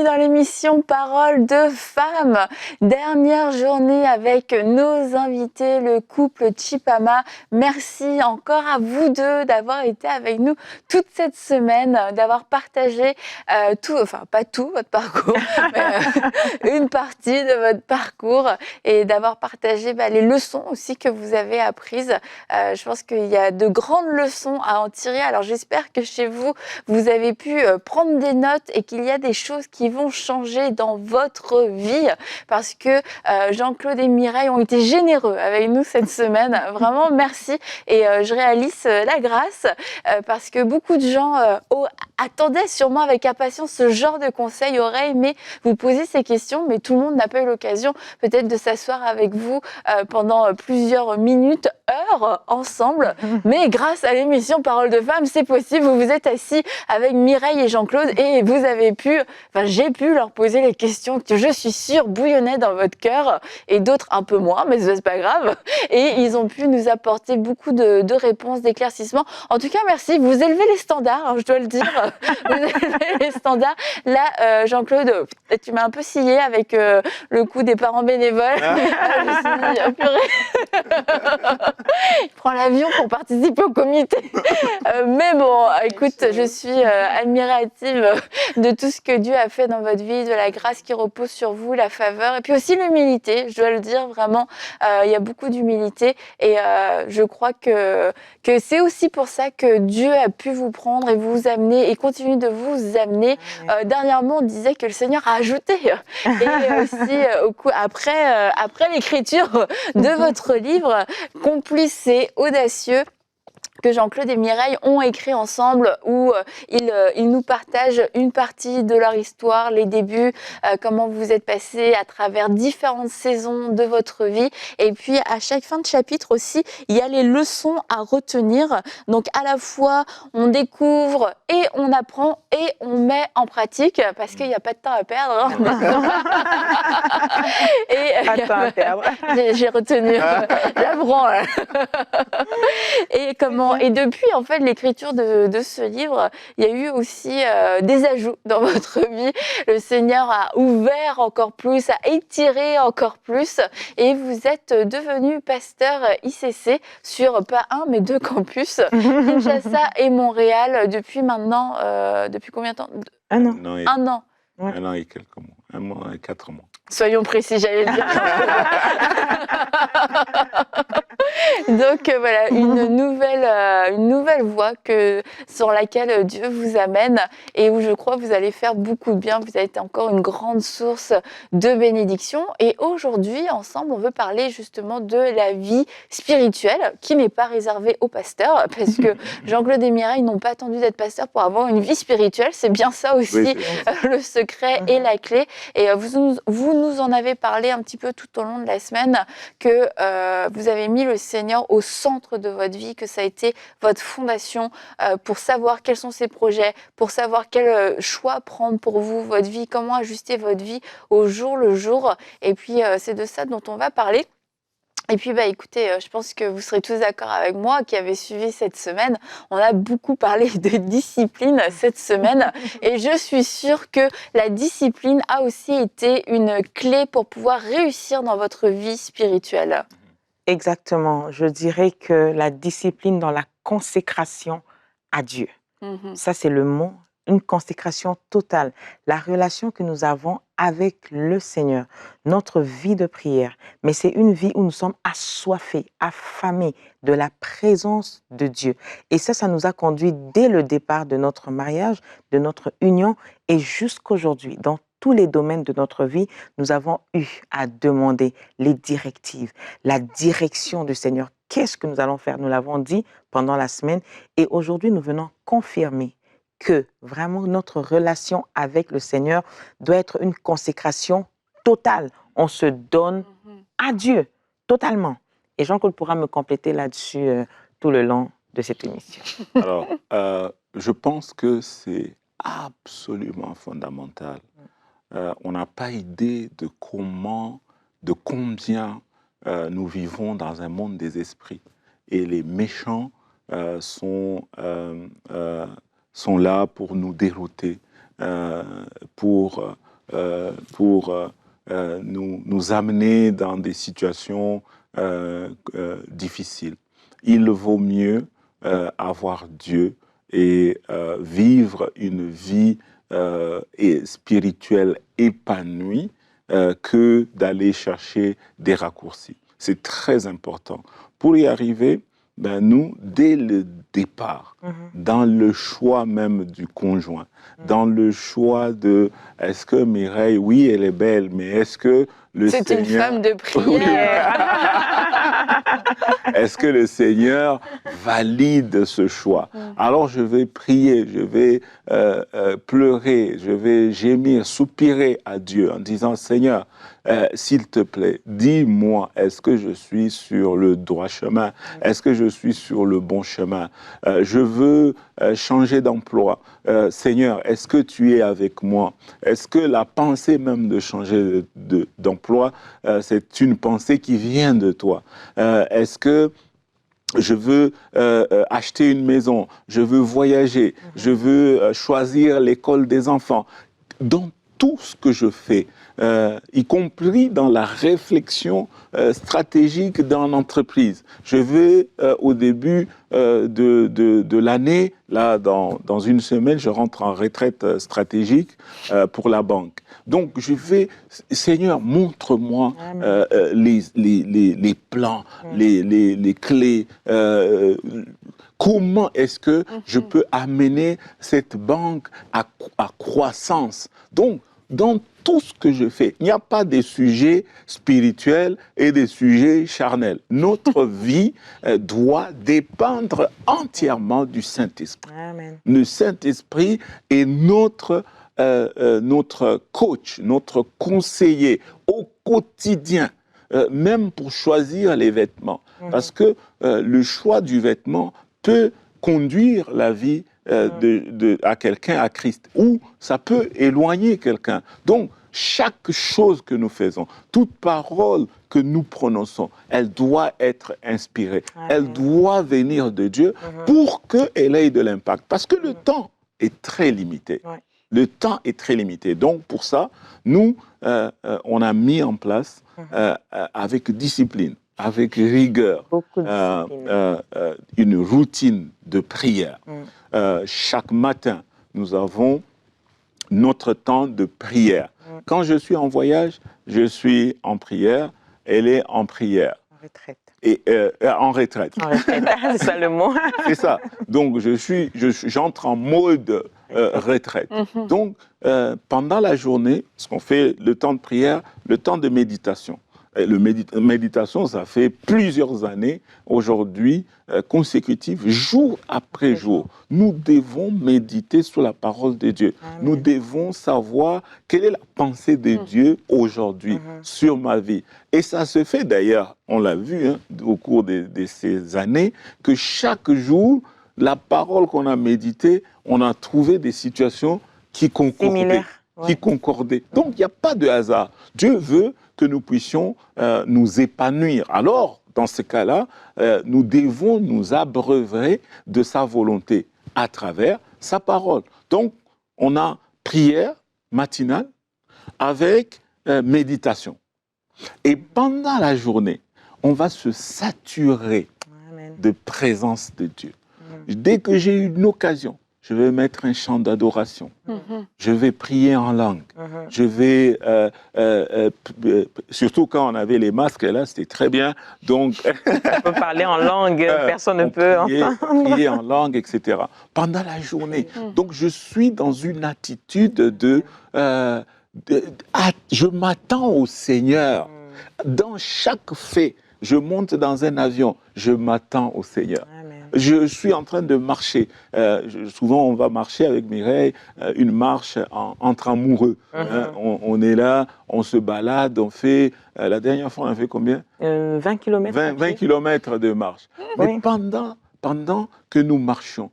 dans l'émission Parole de femmes. Dernière journée avec nos invités, le couple Chipama. Merci encore à vous deux d'avoir été avec nous toute cette semaine, d'avoir partagé pas tout votre parcours, mais une partie de votre parcours et d'avoir partagé les leçons aussi que vous avez apprises. Je pense qu'il y a de grandes leçons à en tirer. Alors j'espère que chez vous, vous avez pu prendre des notes et qu'il y a des choses qui vont changer dans votre vie parce que Jean-Claude et Mireille ont été généreux avec nous cette semaine. Vraiment, merci. Et je réalise la grâce parce que beaucoup de gens attendaient sûrement avec impatience ce genre de conseils, auraient aimé vous poser ces questions, mais tout le monde n'a pas eu l'occasion peut-être de s'asseoir avec vous pendant plusieurs minutes, heures ensemble. Mais grâce à l'émission Parole de femmes, c'est possible. Vous vous êtes assis avec Mireille et Jean-Claude et vous avez j'ai pu leur poser les questions que je suis sûre bouillonnaient dans votre cœur et d'autres un peu moins, mais c'est pas grave. Et ils ont pu nous apporter beaucoup de réponses, d'éclaircissements. En tout cas, merci. Vous élevez les standards, hein, je dois le dire. Vous élevez les standards. Là, Jean-Claude, tu m'as un peu scié avec le coup des parents bénévoles. Je me suis dit, purée. Il prend l'avion pour participer au comité. Mais bon, écoute, je suis admirative de tout ce que Dieu a fait dans votre vie, de la grâce qui repose sur vous, la faveur, et puis aussi l'humilité, je dois le dire, vraiment, il y a beaucoup d'humilité, et je crois que c'est aussi pour ça que Dieu a pu vous prendre et vous amener, et continue de vous amener. Dernièrement, on disait que le Seigneur a ajouté, et aussi, après l'écriture de votre livre, Complice et audacieux, que Jean-Claude et Mireille ont écrit ensemble, où ils nous partagent une partie de leur histoire, les débuts, comment vous êtes passés à travers différentes saisons de votre vie. Et puis, à chaque fin de chapitre aussi, il y a les leçons à retenir. Donc, à la fois, on découvre et on apprend et on met en pratique, parce qu'il n'y a pas de temps à perdre. Pas de temps à perdre. J'ai retenu, j'apprends. Et depuis, en fait, l'écriture de ce livre, il y a eu aussi des ajouts dans votre vie. Le Seigneur a ouvert encore plus, a étiré encore plus, et vous êtes devenu pasteur ICC sur pas un, mais 2 campus, Kinshasa et Montréal, depuis maintenant, depuis combien de temps? Un an. Un an. Ouais. 1 an et quelques mois. 1 mois et 4 mois. Soyons précis, j'allais le dire. Donc voilà, une nouvelle voie sur laquelle Dieu vous amène et où je crois que vous allez faire beaucoup de bien. Vous avez été encore une grande source de bénédiction. Et aujourd'hui, ensemble, on veut parler justement de la vie spirituelle qui n'est pas réservée aux pasteurs, parce que Jean-Claude et Mireille n'ont pas attendu d'être pasteurs pour avoir une vie spirituelle. C'est bien ça aussi, oui, le secret et la clé. Et vous nous en avez parlé un petit peu tout au long de la semaine, que vous avez mis le Seigneur au centre de votre vie, que ça a été votre fondation pour savoir quels sont ses projets, pour savoir quel choix prendre pour vous, votre vie, comment ajuster votre vie au jour le jour. Et puis, c'est de ça dont on va parler. Et puis, écoutez, je pense que vous serez tous d'accord avec moi qui avez suivi cette semaine. On a beaucoup parlé de discipline cette semaine et je suis sûre que la discipline a aussi été une clé pour pouvoir réussir dans votre vie spirituelle. Exactement. Je dirais que la discipline dans la consécration à Dieu. Ça, c'est le mot. Une consécration totale. La relation que nous avons avec le Seigneur, notre vie de prière. Mais c'est une vie où nous sommes assoiffés, affamés de la présence de Dieu. Et ça nous a conduit dès le départ de notre mariage, de notre union, et jusqu'aujourd'hui, dans tous les domaines de notre vie, nous avons eu à demander les directives, la direction du Seigneur. Qu'est-ce que nous allons faire? Nous l'avons dit pendant la semaine, et aujourd'hui, nous venons confirmer que vraiment notre relation avec le Seigneur doit être une consécration totale. On se donne à Dieu totalement. Et Jean-Claude pourra me compléter là-dessus tout le long de cette émission. Alors, je pense que c'est absolument fondamental. On n'a pas idée de combien nous vivons dans un monde des esprits. Et les méchants sont là pour nous dérouter, pour nous amener dans des situations difficiles. Il vaut mieux avoir Dieu et vivre une vie spirituelle épanouie que d'aller chercher des raccourcis. C'est très important. Pour y arriver, nous, dès le départ, dans le choix même du conjoint, dans le choix de est-ce que Mireille, oui, elle est belle, mais est-ce que le Seigneur... C'est une femme de prière. Est-ce que le Seigneur valide ce choix? Alors je vais prier, je vais pleurer, je vais gémir, soupirer à Dieu en disant Seigneur, s'il te plaît, dis-moi, est-ce que je suis sur le droit chemin? Est-ce que je suis sur le bon chemin? Je veux changer d'emploi. Seigneur, est-ce que tu es avec moi? Est-ce que la pensée même de changer d'emploi, c'est une pensée qui vient de toi? Est-ce que je veux acheter une maison, je veux voyager, je veux choisir l'école des enfants? Dans tout ce que je fais, y compris dans la réflexion stratégique dans l'entreprise. Je vais au début de l'année, là dans une semaine, je rentre en retraite stratégique pour la banque. Donc je vais, Seigneur, montre-moi les plans, les clés. Comment est-ce que je peux amener cette banque à croissance? Donc, dans tout ce que je fais, il n'y a pas des sujets spirituels et des sujets charnels. Notre vie doit dépendre entièrement du Saint-Esprit. Amen. Le Saint-Esprit est notre coach, notre conseiller au quotidien, même pour choisir les vêtements. Parce que le choix du vêtement peut conduire la vie à quelqu'un à Christ, ou ça peut éloigner quelqu'un. Donc, chaque chose que nous faisons, toute parole que nous prononçons, elle doit être inspirée. Amen. Elle doit venir de Dieu pour qu'elle ait de l'impact. Parce que le temps est très limité. Ouais. Le temps est très limité. Donc, pour ça, nous, on a mis en place, avec discipline, avec rigueur, une routine de prière. Chaque matin, nous avons notre temps de prière. Quand je suis en voyage, je suis en prière, elle est en prière. En retraite. Et, en retraite. En retraite, c'est ça le mot. C'est ça. Donc, j'entre en mode retraite. Donc, pendant la journée, ce qu'on fait, le temps de prière, le temps de méditation. Méditation, ça fait plusieurs années, aujourd'hui, consécutives, jour après jour. Nous devons méditer sur la parole de Dieu. Amen. Nous devons savoir quelle est la pensée de Dieu aujourd'hui sur ma vie. Et ça se fait d'ailleurs, on l'a vu au cours de ces années, que chaque jour, la parole qu'on a méditée, on a trouvé des situations qui concordaient. Qui concordaient. Donc, il n'y a pas de hasard. Dieu veut que nous puissions nous épanouir. Alors, dans ce cas-là, nous devons nous abreuver de sa volonté à travers sa parole. Donc, on a prière matinale avec méditation. Et pendant la journée, on va se saturer de présence de Dieu. Dès que j'ai une occasion, je vais mettre un chant d'adoration. Je vais prier en langue. Je vais, surtout quand on avait les masques, là, c'était très bien. Donc, on peut parler en langue, personne ne peut entendre. Prier en langue, etc. Pendant la journée. Donc, je suis dans une attitude je m'attends au Seigneur. Dans chaque fait, je monte dans un avion, je m'attends au Seigneur. Je suis en train de marcher. Souvent, on va marcher avec Mireille, une marche entre amoureux. On est là, on se balade, on fait... la dernière fois, on a fait combien 20 km. 20 km de marche. Mais pendant que nous marchions,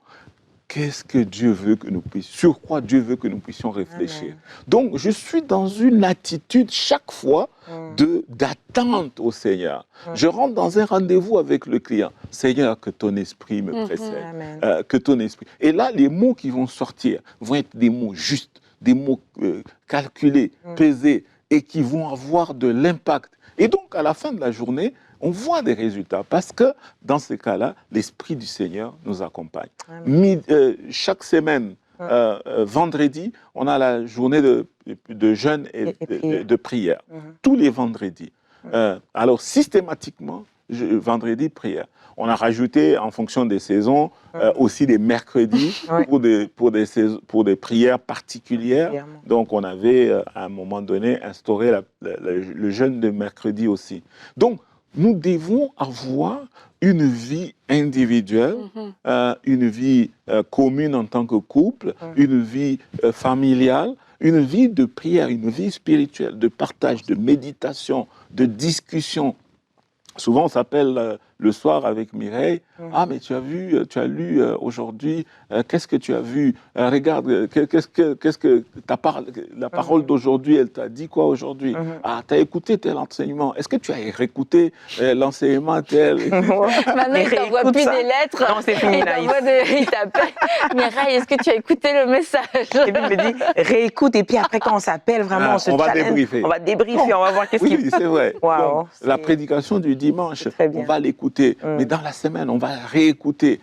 qu'est-ce que Dieu veut que nous puissions, sur quoi Dieu veut que nous puissions réfléchir. Amen. Donc, je suis dans une attitude chaque fois d'attente au Seigneur. Je rentre dans un rendez-vous avec le client. Seigneur, que ton esprit me précède. Que ton esprit. Et là, les mots qui vont sortir vont être des mots justes, des mots calculés, pesés, et qui vont avoir de l'impact. Et donc, à la fin de la journée, on voit des résultats parce que, dans ces cas-là, l'Esprit du Seigneur nous accompagne. Chaque semaine, vendredi, on a la journée de jeûne et de prière. Tous les vendredis. Alors, systématiquement, vendredi, prière. On a rajouté, en fonction des saisons, aussi des mercredis pour des prières particulières. Donc, on avait, à un moment donné, instauré le jeûne de mercredi aussi. Donc, nous devons avoir une vie individuelle, une vie commune en tant que couple, une vie familiale, une vie de prière, une vie spirituelle, de partage, de méditation, de discussion. Souvent, on s'appelle le soir avec Mireille. Ah, mais tu as lu aujourd'hui, qu'est-ce que tu as vu? Regarde, qu'est-ce que la parole d'aujourd'hui, elle t'a dit quoi aujourd'hui? Ah, tu as écouté tel enseignement. Est-ce que tu as réécouté l'enseignement tel? Maintenant, il t'envoie plus des lettres. Non, c'est fini, là. Il t'appelle. Mireille, est-ce que tu as écouté le message? Et puis, il me dit, réécoute. Et puis après, quand on s'appelle, vraiment, on va débriefer. On va débriefer, on va voir qu'est-ce qu'il Oui, c'est vrai. Wow, la prédication du dimanche, on va l'écouter. Mais dans la semaine, on va réécouter,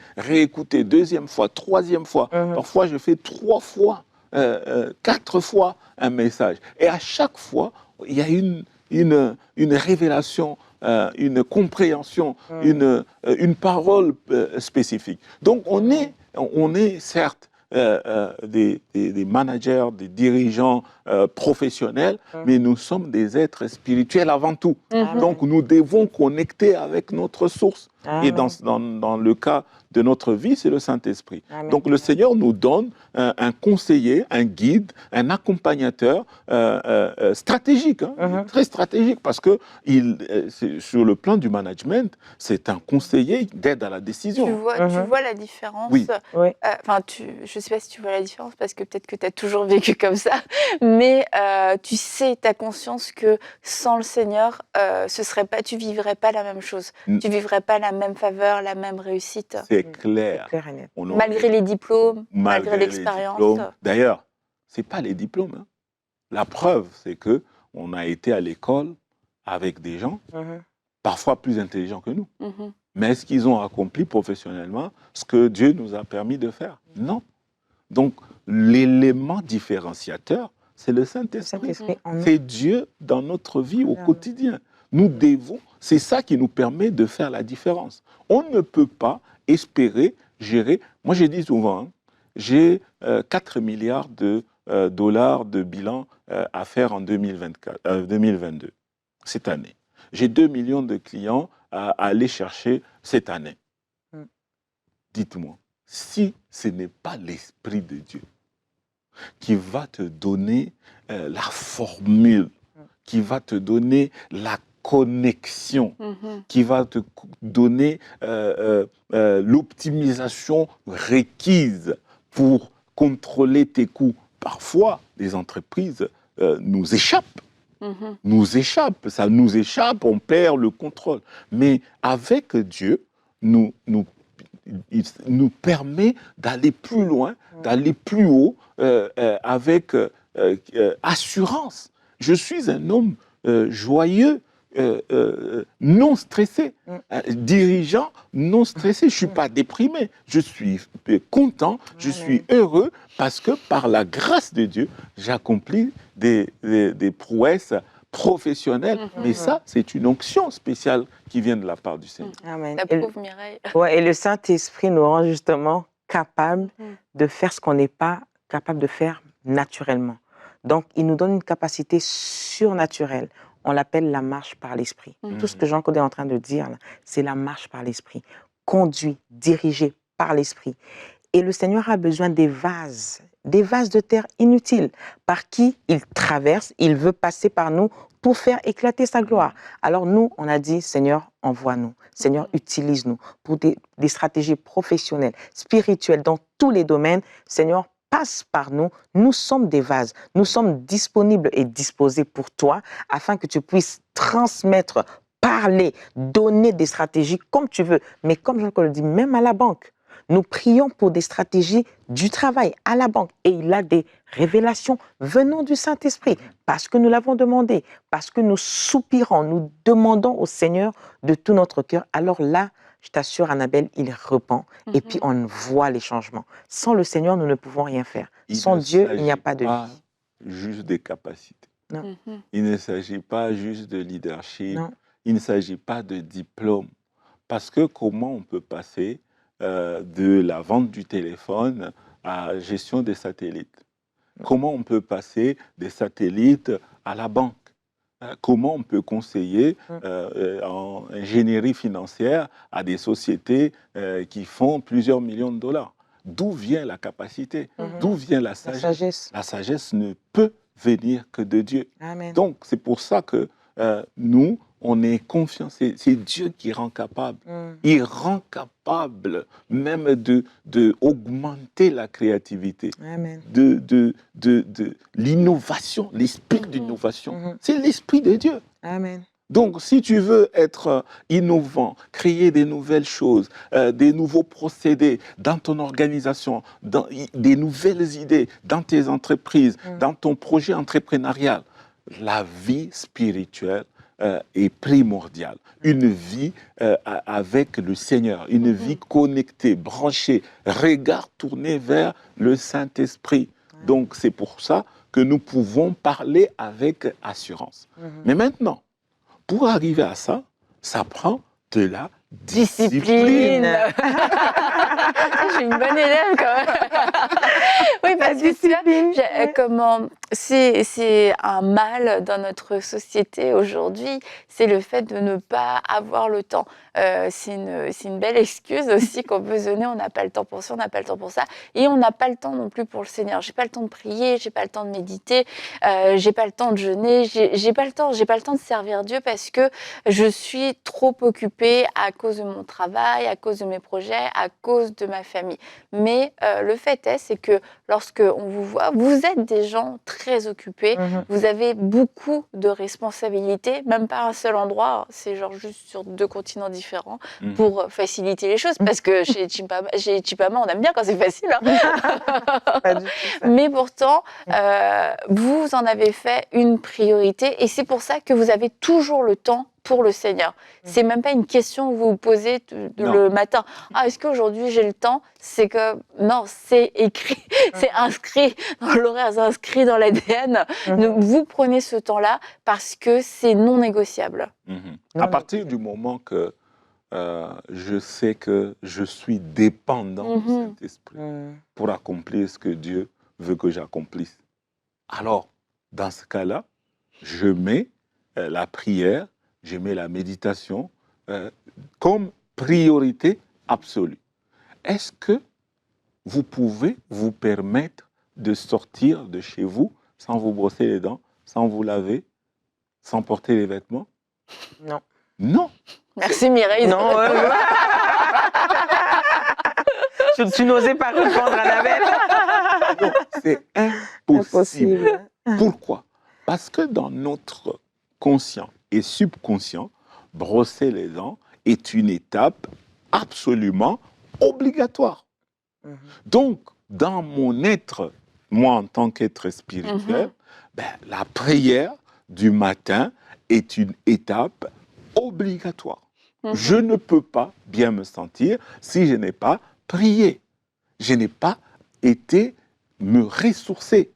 deuxième fois, troisième fois. Parfois, je fais 3 fois, 4 fois un message. Et à chaque fois, il y a une révélation, une compréhension, une parole spécifique. Donc, on est certes des managers, des dirigeants professionnels, mais nous sommes des êtres spirituels avant tout. Donc, nous devons connecter avec notre source. Et dans le cas de notre vie, c'est le Saint-Esprit. Donc, le Seigneur nous donne un conseiller, un guide, un accompagnateur stratégique, très stratégique, parce que sur le plan du management, c'est un conseiller d'aide à la décision. Tu vois la différence? Oui. Je ne sais pas si tu vois la différence, parce que peut-être que tu as toujours vécu comme ça, mais tu sais, tu as conscience que sans le Seigneur, tu ne vivrais pas la même chose. Tu ne vivrais pas la même faveur, la même réussite. C'est clair. Et net. Malgré les diplômes, malgré l'expérience. D'ailleurs, ce n'est pas les diplômes. La preuve, c'est qu'on a été à l'école avec des gens, parfois plus intelligents que nous. Mais est-ce qu'ils ont accompli professionnellement ce que Dieu nous a permis de faire? Non. Donc, l'élément différenciateur, c'est le Saint-Esprit. C'est Dieu dans notre vie au quotidien. C'est ça qui nous permet de faire la différence. On ne peut pas espérer gérer. Moi, je dis souvent, j'ai 4 milliards de dollars de bilan à faire en 2022, cette année. J'ai 2 millions de clients à aller chercher cette année. Dites-moi, si ce n'est pas l'Esprit de Dieu qui va te donner la formule, qui va te donner la connexion, qui va te donner l'optimisation requise pour contrôler tes coûts. Parfois, les entreprises nous échappent. Ça nous échappe, on perd le contrôle. Mais avec Dieu, il nous permet d'aller plus loin, d'aller plus haut, avec assurance. Je suis un homme joyeux, non stressé, dirigeant non stressé. Je ne suis pas déprimé, je suis content, je suis heureux parce que par la grâce de Dieu, j'accomplis des prouesses professionnelles. Mais ça, c'est une onction spéciale qui vient de la part du Seigneur. Amen. La pauvre Mireille. Et le Saint-Esprit nous rend justement capables de faire ce qu'on n'est pas capable de faire naturellement. Donc, il nous donne une capacité surnaturelle. On l'appelle la marche par l'esprit. Tout ce que Jean-Claude est en train de dire, c'est la marche par l'esprit. Conduit, dirigé par l'esprit. Et le Seigneur a besoin des vases de terre inutiles, par qui il traverse, il veut passer par nous pour faire éclater sa gloire. Alors nous, on a dit, Seigneur, envoie-nous. Seigneur, utilise-nous pour des stratégies professionnelles, spirituelles, dans tous les domaines. Seigneur, passe par nous, nous sommes des vases, nous sommes disponibles et disposés pour toi, afin que tu puisses transmettre, parler, donner des stratégies comme tu veux. Mais comme Jean-Claude le dit, même à la banque, Nous prions pour des stratégies du travail à la banque et il a des révélations venant du Saint-Esprit parce que nous l'avons demandé, parce que nous soupirons, nous demandons au Seigneur de tout notre cœur. Alors là, je t'assure, Annabelle, il repent et puis on voit les changements. Sans le Seigneur, nous ne pouvons rien faire. Sans Dieu, il n'y a pas de vie. Juste des capacités. Non. Il ne s'agit pas juste de leadership. Non. Il ne s'agit pas de diplôme. Parce que comment on peut passer de la vente du téléphone à la gestion des satellites? Comment on peut passer des satellites à la banque? Comment on peut conseiller en ingénierie financière à des sociétés qui font plusieurs millions de dollars? D'où vient la capacité? D'où vient la sagesse? La sagesse ne peut venir que de Dieu. Amen. Donc, c'est pour ça que nous, on est confiants. C'est Dieu qui rend capable. Il rend capable même de augmenter la créativité, Amen. de l'innovation, l'esprit d'innovation. C'est l'esprit de Dieu. Amen. Donc, si tu veux être innovant, créer des nouvelles choses, des nouveaux procédés dans ton organisation, des nouvelles idées dans tes entreprises, dans ton projet entrepreneurial, la vie spirituelle est primordiale. Une vie avec le Seigneur, une vie connectée, branchée, regard tourné vers le Saint-Esprit. Donc, c'est pour ça que nous pouvons parler avec assurance. Mais maintenant, pour arriver à ça, ça prend de la discipline. Je suis une bonne élève quand même. Oui, parce que tu vois, comment c'est un mal dans notre société aujourd'hui, c'est le fait de ne pas avoir le temps. C'est une belle excuse aussi qu'on peut se donner. On n'a pas le temps pour ça, on n'a pas le temps pour ça, et on n'a pas le temps non plus pour le Seigneur. J'ai pas le temps de prier, j'ai pas le temps de méditer, j'ai pas le temps de jeûner, j'ai pas le temps de servir Dieu parce que je suis trop occupée à cause de mon travail, à cause de mes projets, à cause de ma famille. Mais le fait est, c'est que lorsque on vous voit, vous êtes des gens très occupés, vous avez beaucoup de responsabilités, même pas un seul endroit, c'est genre juste sur 2 continents différents pour faciliter les choses, parce que chez Chipama, on aime bien quand c'est facile. Pas du tout ça. Mais pourtant, vous en avez fait une priorité et c'est pour ça que vous avez toujours le temps pour le Seigneur. C'est même pas une question que vous vous posez le matin. Ah, est-ce qu'aujourd'hui j'ai le temps? C'est que non, c'est écrit, c'est inscrit dans l'horaire, c'est inscrit dans l'ADN. Donc vous prenez ce temps-là parce que c'est non négociable. À partir du moment que je sais que je suis dépendant du Saint-Esprit pour accomplir ce que Dieu veut que j'accomplisse. Alors, dans ce cas-là, je mets la prière, je mets la méditation comme priorité absolue. Est-ce que vous pouvez vous permettre de sortir de chez vous sans vous brosser les dents, sans vous laver, sans porter les vêtements? Non. Non. Merci Mireille. Non. Tu n'osais pas répondre, Annabelle. Non, c'est impossible. Pourquoi? Parce que dans notre conscient et subconscient, brosser les dents est une étape absolument obligatoire. Donc, dans mon être, moi en tant qu'être spirituel, la prière du matin est une étape obligatoire. Je ne peux pas bien me sentir si je n'ai pas prié. Je n'ai pas été me ressourcer.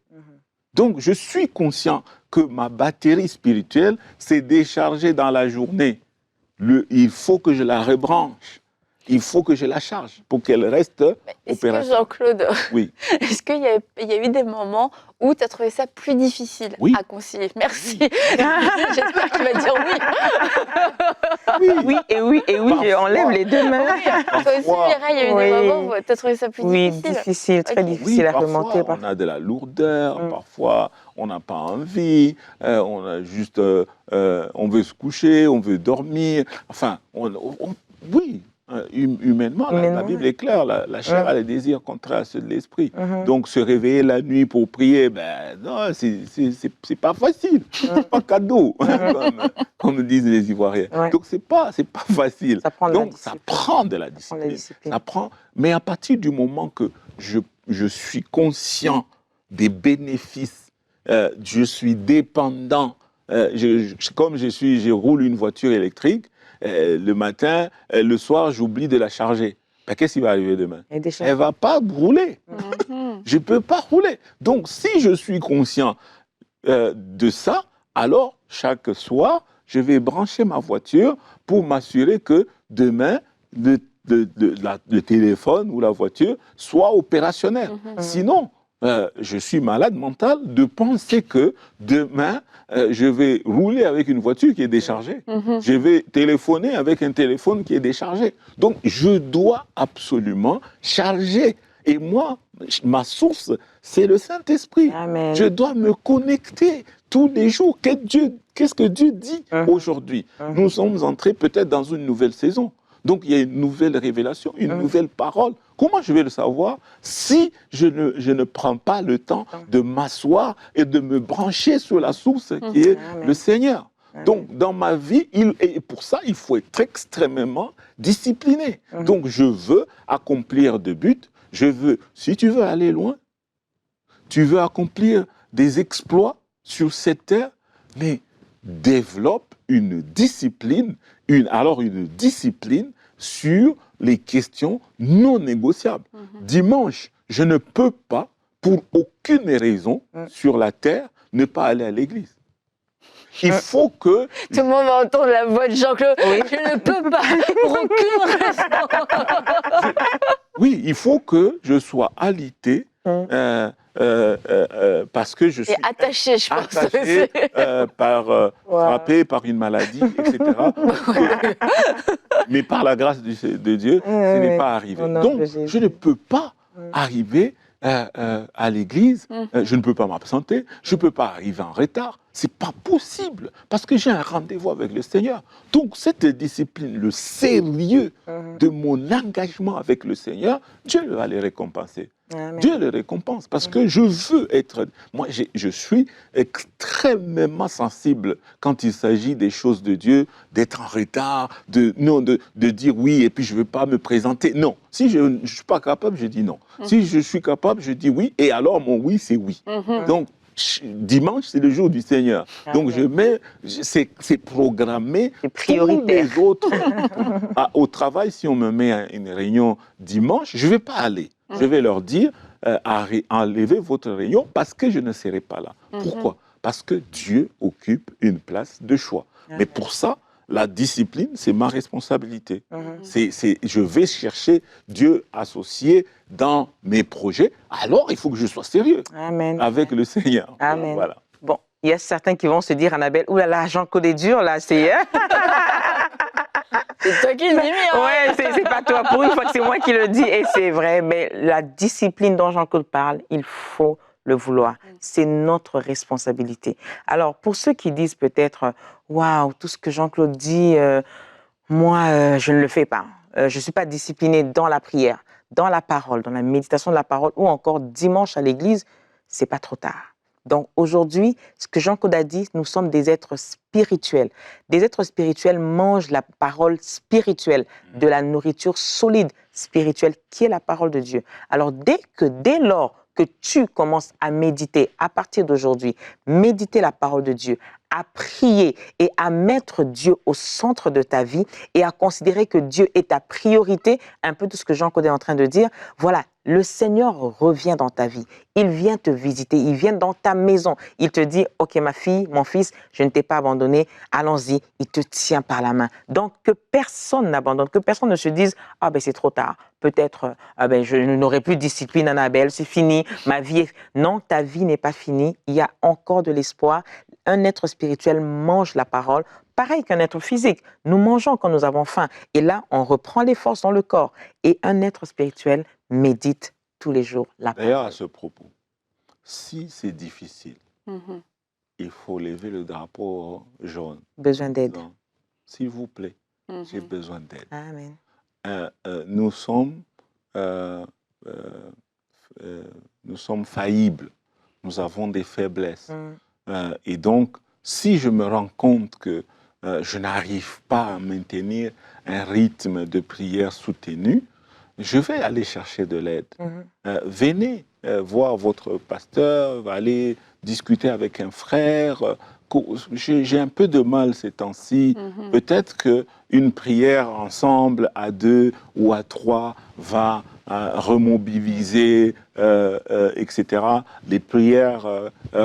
Donc, je suis conscient que ma batterie spirituelle s'est déchargée dans la journée. Il faut que je la rebranche. Il faut que je la charge pour qu'elle reste opérationnelle. Est-ce que Jean-Claude, oui. Est-ce qu'il y a eu des moments où tu as trouvé ça plus difficile à concilier? Merci. J'espère qu'il va dire oui. Oui, parfois, on lève les 2 mains. Toi aussi, Mireille, il y a eu des moments où tu as trouvé ça plus difficile? Oui, difficile, très difficile à remonter. Parfois, on a de la lourdeur, parfois, on n'a pas envie, on a juste, on veut se coucher, on veut dormir. Enfin, oui. humainement, la Bible est claire, la chair a les désirs contraires à ceux de l'esprit. Donc, se réveiller la nuit pour prier, ben non, c'est pas facile, c'est pas cadeau, comme disent les Ivoiriens. Donc, c'est pas facile. Donc, ça prend de la discipline. Ça prend, mais à partir du moment que je suis conscient des bénéfices, je suis dépendant, comme je roule une voiture électrique, le matin, le soir, j'oublie de la charger. Ben, qu'est-ce qui va arriver demain? Elle ne va pas rouler. Je ne peux pas rouler. Donc, si je suis conscient de ça, alors, chaque soir, je vais brancher ma voiture pour m'assurer que demain, le téléphone ou la voiture soit opérationnel. Sinon, je suis malade mental de penser que demain, je vais rouler avec une voiture qui est déchargée. Je vais téléphoner avec un téléphone qui est déchargé. Donc, je dois absolument charger. Et moi, ma source, c'est le Saint-Esprit. Je dois me connecter tous les jours. Qu'est-ce que Dieu dit aujourd'hui? Nous sommes entrés peut-être dans une nouvelle saison. Donc, il y a une nouvelle révélation, une nouvelle parole. Comment je vais le savoir si je ne prends pas le temps de m'asseoir et de me brancher sur la source qui est le Seigneur? Donc, dans ma vie, et pour ça, il faut être extrêmement discipliné. Donc, je veux accomplir des buts. Si tu veux aller loin, tu veux accomplir des exploits sur cette terre, mais développe une discipline, une discipline sur les questions non négociables. Dimanche, je ne peux pas, pour aucune raison sur la terre, ne pas aller à l'église. Il faut que... Tout le monde va entendre la voix de Jean-Claude. Oui. Je ne peux pas, pour aucune raison. Oui, il faut que je sois alité, parce que je suis... Et attaché, je pense. Attaché, frappé par une maladie, etc. Mais par la grâce de Dieu, ce n'est pas arrivé. Donc, je ne peux pas arriver à l'église, je ne peux pas m'absenter, je ne peux pas arriver en retard. Ce n'est pas possible, parce que j'ai un rendez-vous avec le Seigneur. Donc, cette discipline, le sérieux de mon engagement avec le Seigneur, Dieu va les récompenser. Amen. Dieu les récompense, parce que je veux être... Moi, je suis extrêmement sensible quand il s'agit des choses de Dieu, d'être en retard, de dire oui, et puis je ne veux pas me présenter. Non, si je ne suis pas capable, je dis non. Si je suis capable, je dis oui, et alors mon oui, c'est oui. Donc, dimanche, c'est le jour du Seigneur. Donc, c'est programmé pour les autres. Au travail, si on me met à une réunion dimanche, je ne vais pas aller. Je vais leur dire, enlevez votre réunion parce que je ne serai pas là. Pourquoi? Parce que Dieu occupe une place de choix. Mais pour ça, la discipline, c'est ma responsabilité. Je vais chercher Dieu associé dans mes projets. Alors, il faut que je sois sérieux avec le Seigneur. Amen. Voilà. Bon, il y a certains qui vont se dire, Annabelle, oulala, Jean-Claude est dur, là, c'est... C'est toi qui le dis, mais ouais, c'est pas toi. Pour une fois que c'est moi qui le dis, et c'est vrai. Mais la discipline dont Jean-Claude parle, il faut le vouloir. C'est notre responsabilité. Alors, pour ceux qui disent peut-être, waouh, tout ce que Jean-Claude dit, moi, je ne le fais pas. Je ne suis pas discipliné dans la prière, dans la parole, dans la méditation de la parole, ou encore dimanche à l'église, c'est pas trop tard. Donc aujourd'hui, ce que Jean-Claude a dit, nous sommes des êtres spirituels. Des êtres spirituels mangent la parole spirituelle, de la nourriture solide spirituelle qui est la parole de Dieu. Alors dès lors que tu commences à méditer, à partir d'aujourd'hui, méditer la parole de Dieu, à prier et à mettre Dieu au centre de ta vie et à considérer que Dieu est ta priorité, un peu tout ce que Jean-Claude est en train de dire, voilà, le Seigneur revient dans ta vie. Il vient te visiter, il vient dans ta maison. Il te dit, ok ma fille, mon fils, je ne t'ai pas abandonné, allons-y, il te tient par la main. Donc que personne n'abandonne, que personne ne se dise, ah ben c'est trop tard, peut-être je n'aurai plus de discipline Annabelle, c'est fini, ma vie est... Non, ta vie n'est pas finie, il y a encore de l'espoir. Un être spirituel mange la parole, pareil qu'un être physique. Nous mangeons quand nous avons faim. Et là, on reprend les forces dans le corps. Et un être spirituel médite tous les jours la parole. D'ailleurs, à ce propos, si c'est difficile, il faut lever le drapeau jaune. Besoin d'aide. S'il vous plaît, j'ai besoin d'aide. Amen. nous sommes faillibles, nous avons des faiblesses. Et donc, si je me rends compte que je n'arrive pas à maintenir un rythme de prière soutenu, je vais aller chercher de l'aide. Venez voir votre pasteur, aller discuter avec un frère. J'ai un peu de mal ces temps-ci. Peut-être qu'une prière ensemble, à 2 ou à 3, va remobiliser, etc. Les prières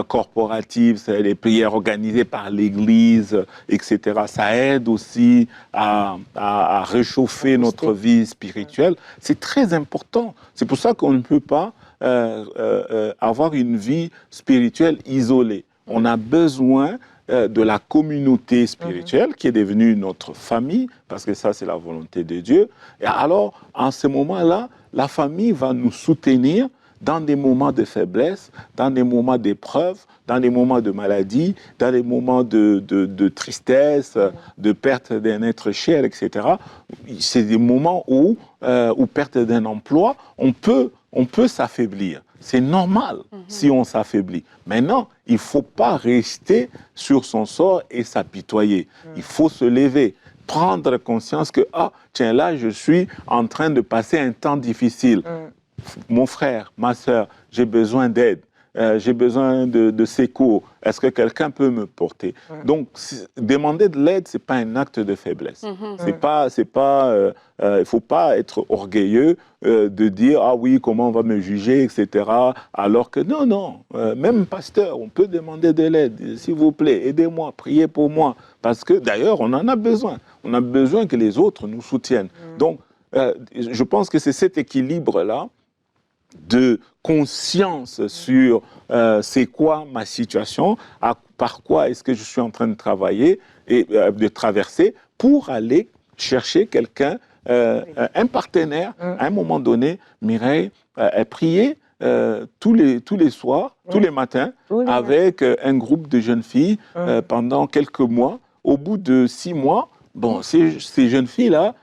corporatives, les prières organisées par l'Église, etc. Ça aide aussi à réchauffer notre vie spirituelle. C'est très important. C'est pour ça qu'on ne peut pas avoir une vie spirituelle isolée. On a besoin de la communauté spirituelle qui est devenue notre famille, parce que ça, c'est la volonté de Dieu. Et alors, en ce moment-là, la famille va nous soutenir dans des moments de faiblesse, dans des moments d'épreuve, dans des moments de maladie, dans des moments de tristesse, de perte d'un être cher, etc. C'est des moments où perte d'un emploi, on peut s'affaiblir. C'est normal si on s'affaiblit. Maintenant, il ne faut pas rester sur son sort et s'apitoyer. Il faut se lever, prendre conscience que, tiens, là, je suis en train de passer un temps difficile. Mon frère, ma soeur, j'ai besoin d'aide. J'ai besoin de secours. Est-ce que quelqu'un peut me porter? Donc, demander de l'aide, c'est pas un acte de faiblesse. Il ne faut pas être orgueilleux de dire ah oui, comment on va me juger, etc. Alors que non, même pasteur, on peut demander de l'aide. S'il vous plaît, aidez-moi, priez pour moi, parce que d'ailleurs, on en a besoin. On a besoin que les autres nous soutiennent. Donc, je pense que c'est cet équilibre-là de conscience sur c'est quoi ma situation, par quoi est-ce que je suis en train de travailler et de traverser pour aller chercher quelqu'un, un partenaire. À un moment donné, Mireille priait tous les soirs, tous les matins, avec un groupe de jeunes filles pendant quelques mois. Au bout de 6 mois, ces jeunes filles-là,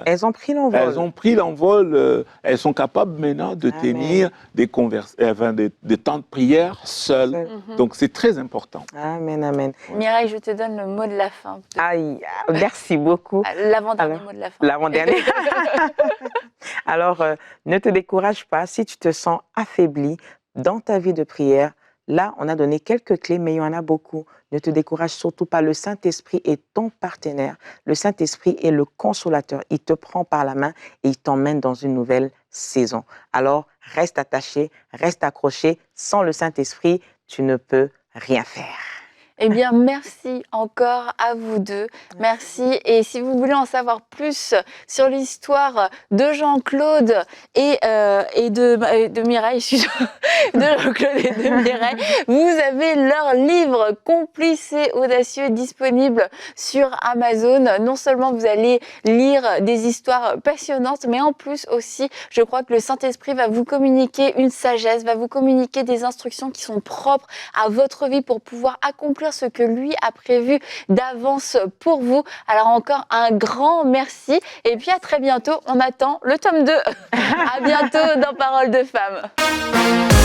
elles ont pris l'envol. Elles ont pris l'envol. Elles sont capables maintenant de tenir des temps de prière seules. Donc, c'est très important. Amen, amen. Mireille, je te donne le mot de la fin. Merci beaucoup. L'avant-dernier mot de la fin. L'avant-dernier. Alors, ne te décourage pas si tu te sens affaibli dans ta vie de prière. Là, on a donné quelques clés, mais il y en a beaucoup. Ne te décourage surtout pas. Le Saint-Esprit est ton partenaire. Le Saint-Esprit est le consolateur. Il te prend par la main et il t'emmène dans une nouvelle saison. Alors, reste attaché, reste accroché. Sans le Saint-Esprit, tu ne peux rien faire. Eh bien, merci encore à vous deux. Merci. Et si vous voulez en savoir plus sur l'histoire de Jean-Claude et de Mireille, de Jean-Claude et de Mireille, vous avez leur livre Complices et audacieux disponible sur Amazon. Non seulement vous allez lire des histoires passionnantes, mais en plus aussi, je crois que le Saint-Esprit va vous communiquer une sagesse, va vous communiquer des instructions qui sont propres à votre vie pour pouvoir accomplir ce que lui a prévu d'avance pour vous. Alors encore un grand merci et puis à très bientôt. On attend le tome 2. À bientôt dans Paroles de Femmes.